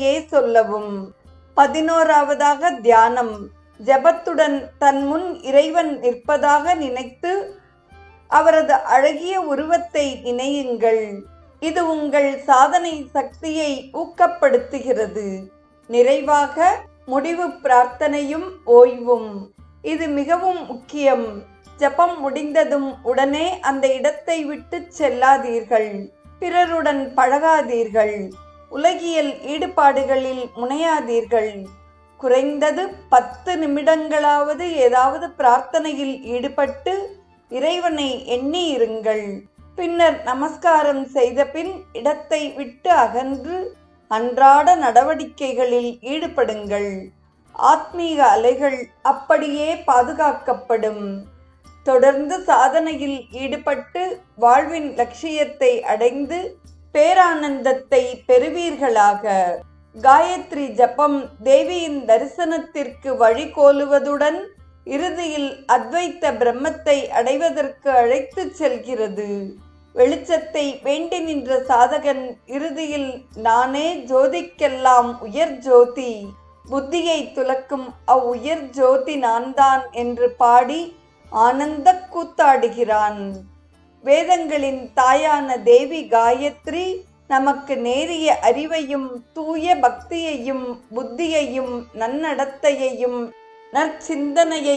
வார்த்தையே சொல்லவும். 11வதாக தியானம். ஜபத்துடன் தன் முன் இறைவன் நிற்பதாக நினைத்து அவரது அழகிய உருவத்தை நினையுங்கள். இது உங்கள் சாதனை சக்தியை ஊக்கப்படுத்துகிறது. நிறைவாக முடிவு பிரார்த்தனையும் ஓய்வும். இது மிகவும் முக்கியம். ஜபம் முடிந்ததும் உடனே அந்த இடத்தை விட்டு செல்லாதீர்கள். பிறருடன் பழகாதீர்கள். உலகியல் ஈடுபாடுகளில் முனையாதீர்கள். குறைந்தது 10 நிமிடங்களாவது ஏதாவது பிரார்த்தனையில் ஈடுபட்டு இறைவனை எண்ணி இருங்கள். பின்னர் நமஸ்காரம் செய்த பின் இடத்தை விட்டு அகன்று அன்றாட நடவடிக்கைகளில் ஈடுபடுங்கள். ஆத்மீக அலைகள் அப்படியே பாதுகாக்கப்படும். தொடர்ந்து சாதனையில் ஈடுபட்டு வாழ்வின் லட்சியத்தை அடைந்து பேரானந்தத்தை பெறுவீர்களாக. காயத்ரி ஜபம் தேவியின் தரிசனத்திற்கு வழிகோலுவதுடன் இறுதியில் அத்வைத்த பிரம்மத்தை அடைவதற்கு அழைத்து செல்கிறது. வெளிச்சத்தை வேண்டி நின்ற சாதகன் இறுதியில் நானே ஜோதிக்கெல்லாம் உயர் ஜோதி, புத்தியை துலக்கும் அவ்வுயர் ஜோதி நான்தான் என்று பாடி ஆனந்த கூத்தாடுகிறான். வேதங்களின் தாயான தேவி காயத்ரி நமக்கு நேரிய அறிவையும் தூய பக்தியையும் புத்தியையும் நன்னடத்தையையும் நற்சிந்தனையை